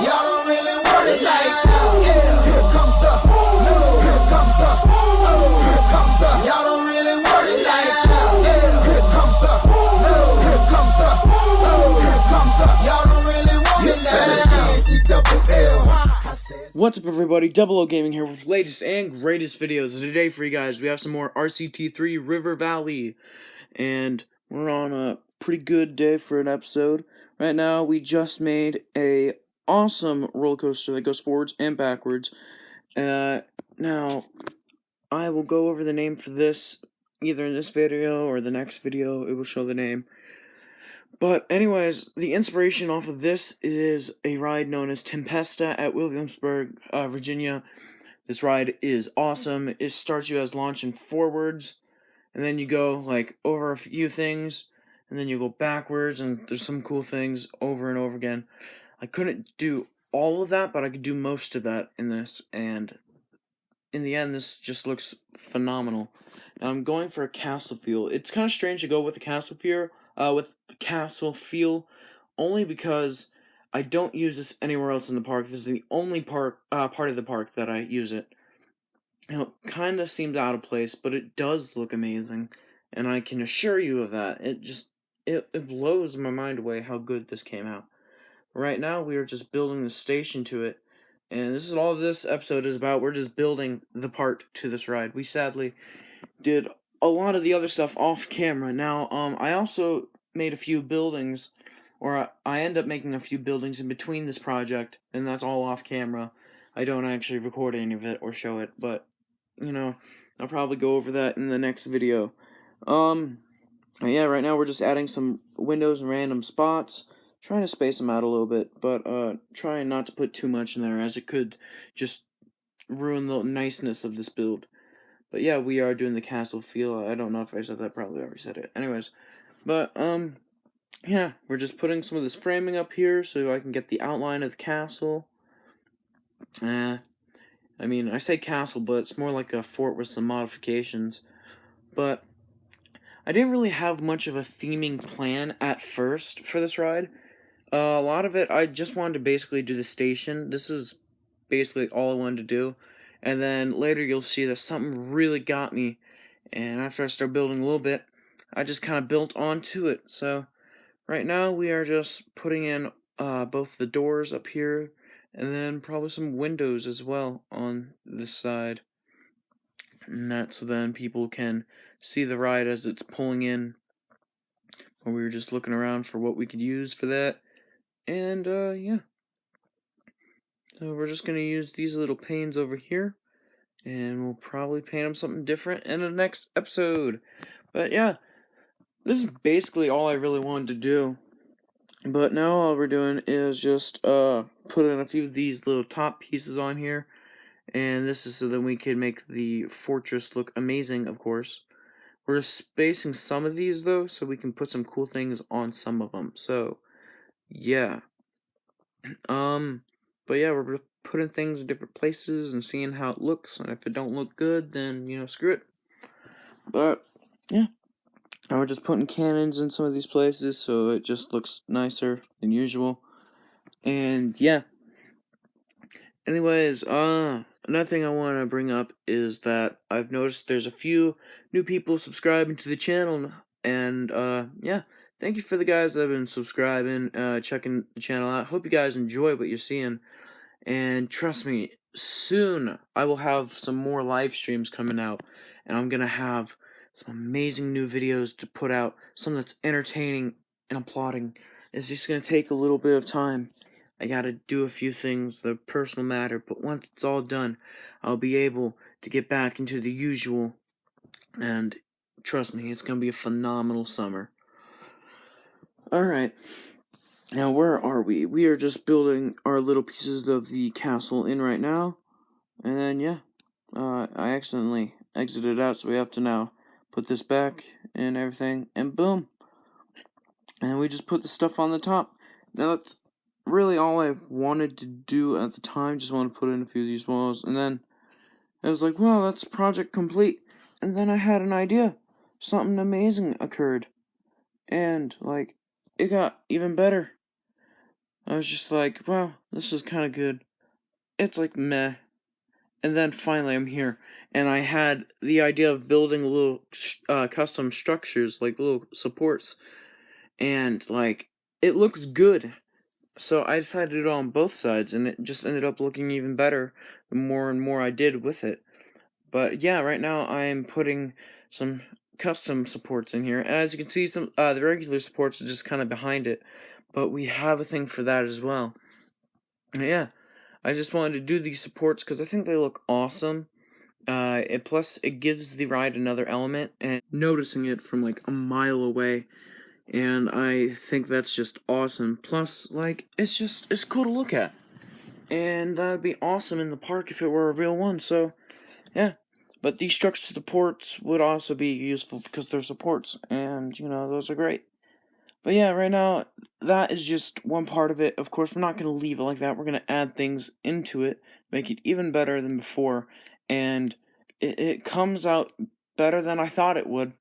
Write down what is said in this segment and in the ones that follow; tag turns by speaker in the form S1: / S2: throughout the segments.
S1: y'all don't really want it like that. Yeah. Here comes the, no. Here comes the, oh. Here comes the, y'all don't really want it like that. Yeah. Here comes the, no. Here comes the, oh. Here comes the, y'all don't really want it now.
S2: What's up, everybody? Double O Gaming here with latest and greatest videos. And today for you guys, we have some more RCT3 River Valley. And we're on a pretty good day for an episode. Right now, we just made a awesome roller coaster that goes forwards and backwards. Now, I will go over the name for this either in this video or the next video. It will show the name. But anyways, the inspiration off of this is a ride known as Tempesta at Williamsburg, Virginia. This ride is awesome. It starts you as launching forwards, and then you go like over a few things, and then you go backwards, and there's some cool things over and over again. I couldn't do all of that, but I could do most of that in this, and in the end, this just looks phenomenal. Now, I'm going for a castle feel. It's kind of strange to go with the castle feel, only because I don't use this anywhere else in the park. This is the only part of the park that I use it. You know, it kind of seems out of place, but it does look amazing, and I can assure you of that. It blows my mind away how good this came out. Right now, we are just building the station to it, and this is all this episode is about. We're just building the part to this ride. We sadly did a lot of the other stuff off camera. Now, I also made a few buildings, or I end up making a few buildings in between this project, and that's all off camera. I don't actually record any of it or show it, but, you know, I'll probably go over that in the next video. Yeah, right now we're just adding some windows in random spots, trying to space them out a little bit, but, trying not to put too much in there, as it could just ruin the niceness of this build. But yeah, we are doing the castle feel. I don't know if I said that, probably already said it. Anyways, but, yeah, we're just putting some of this framing up here so I can get the outline of the castle. I mean, I say castle, but it's more like a fort with some modifications. But I didn't really have much of a theming plan at first for this ride. A lot of it, I just wanted to basically do the station. This is basically all I wanted to do. And then later you'll see that something really got me. And after I start building a little bit, I just kind of built onto it. So right now we are just putting in both the doors up here, and then probably some windows as well on this side. And that's so then people can see the ride as it's pulling in. And we were just looking around for what we could use for that. And, yeah. So we're just going to use these little panes over here. And we'll probably paint them something different in the next episode. But, yeah. This is basically all I really wanted to do. But now all we're doing is just put in a few of these little top pieces on here. And this is so that we can make the fortress look amazing, of course. We're spacing some of these, though, so we can put some cool things on some of them. So, yeah. But yeah, we're putting things in different places and seeing how it looks. And if it don't look good, then, you know, screw it. But, yeah. Now we're just putting cannons in some of these places so it just looks nicer than usual. And yeah. Anyways, another thing I want to bring up is that I've noticed there's a few new people subscribing to the channel. And yeah, thank you for the guys that have been subscribing, checking the channel out. Hope you guys enjoy what you're seeing. And trust me, soon I will have some more live streams coming out. And I'm going to have some amazing new videos to put out, some that's entertaining and applauding. It's just going to take a little bit of time. I got to do a few things that are personal matter, but once it's all done, I'll be able to get back into the usual, and trust me, it's going to be a phenomenal summer. Alright, now where are we? We are just building our little pieces of the castle in right now, and then yeah, I accidentally exited out, so we have to now put this back and everything, and boom. And we just put the stuff on the top. Now that's really all I wanted to do at the time. Just want to put in a few of these walls. And then I was like, well, that's project complete. And then I had an idea. Something amazing occurred. And, like, it got even better. I was just like, wow, this is kind of good. It's like meh. And then finally I'm here. And I had the idea of building little custom structures, like little supports. And, like, it looks good. So I decided to do it on both sides, and it just ended up looking even better the more and more I did with it. But yeah, right now I am putting some custom supports in here, and as you can see, some the regular supports are just kind of behind it, but we have a thing for that as well. And yeah, I just wanted to do these supports because I think they look awesome. Plus it gives the ride another element, and noticing it from like a mile away, and I think that's just awesome. Plus, like, it's cool to look at, and that'd be awesome in the park if it were a real one. So yeah, but these structured supports would also be useful because they're supports, and you know those are great. But yeah, right now that is just one part of it. Of course, we're not going to leave it like that. We're going to add things into it, make it even better than before, and it comes out better than I thought it would.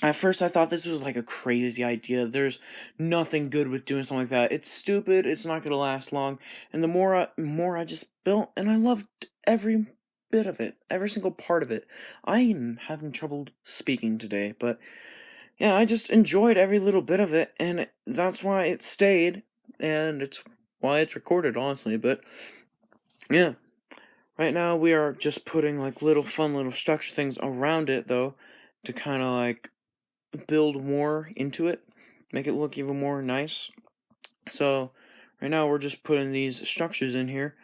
S2: At first, I thought this was like a crazy idea. There's nothing good with doing something like that. It's stupid. It's not gonna last long. And the more I just built, and I loved every bit of it, every single part of it. I am having trouble speaking today, but yeah, I just enjoyed every little bit of it, and that's why it stayed, and it's why it's recorded, honestly. But yeah, right now we are just putting like little fun little structure things around it, though, to kind of like build more into it, make it look even more nice. So right now we're just putting these structures in here,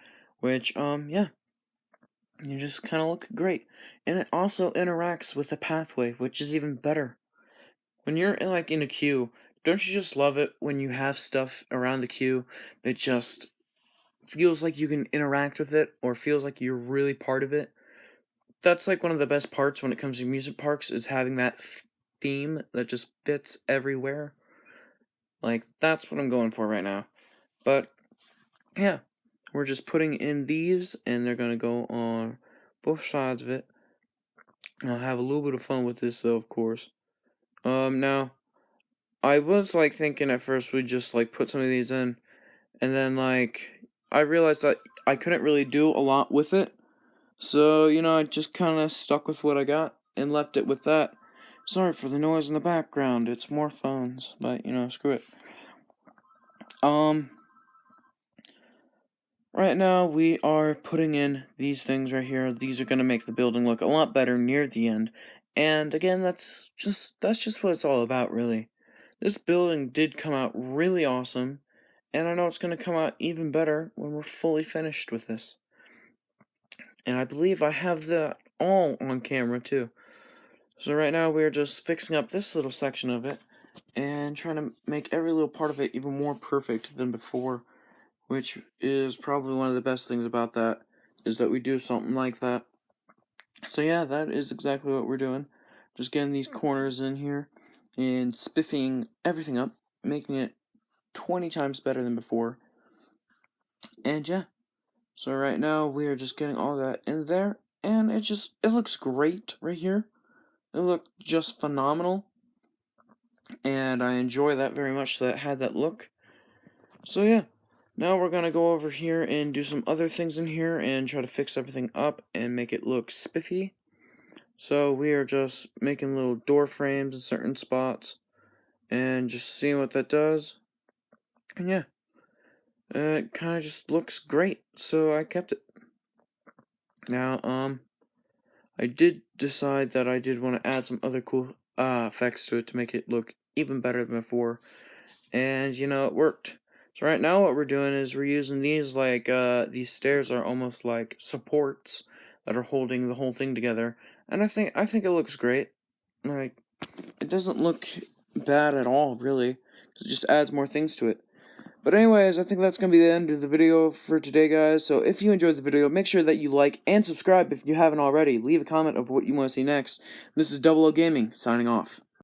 S2: which yeah, you just kind of look great, and it also interacts with the pathway, which is even better. When you're like in a queue, don't you just love it when you have stuff around the queue that just feels like you can interact with it or feels like you're really part of it? That's like one of the best parts when it comes to amusement parks, is having that theme that just fits everywhere. Like, that's what I'm going for right now. But yeah, we're just putting in these, and they're gonna go on both sides of it. I'll have a little bit of fun with this, though, of course. Now, I was like thinking at first we'd just like put some of these in, and then like I realized that I couldn't really do a lot with it. So, you know, I just kind of stuck with what I got and left it with that. Sorry for the noise in the background. It's more phones, but you know, screw it. Right now we are putting in these things right here. These are going to make the building look a lot better near the end. And again, that's just what it's all about, really. This building did come out really awesome, and I know it's going to come out even better when we're fully finished with this. And I believe I have that all on camera too. So right now we're just fixing up this little section of it and trying to make every little part of it even more perfect than before, which is probably one of the best things about that, is that we do something like that. So yeah, that is exactly what we're doing. Just getting these corners in here and spiffing everything up, making it 20 times better than before. And yeah, so right now we are just getting all that in there, and it looks great right here. It looked just phenomenal, and I enjoy that very much, that it had that look. So yeah, now we're gonna go over here and do some other things in here and try to fix everything up and make it look spiffy. So we are just making little door frames in certain spots and just seeing what that does. And yeah, it kind of just looks great, so I kept it. Now, I did decide that I did want to add some other cool effects to it to make it look even better than before, and you know, it worked. So right now what we're doing is we're using these, like, these stairs are almost like supports that are holding the whole thing together, and I think it looks great. Like, it doesn't look bad at all, really. It just adds more things to it. But anyways, I think that's going to be the end of the video for today, guys. So if you enjoyed the video, make sure that you like and subscribe if you haven't already. Leave a comment of what you want to see next. This is Double O Gaming, signing off.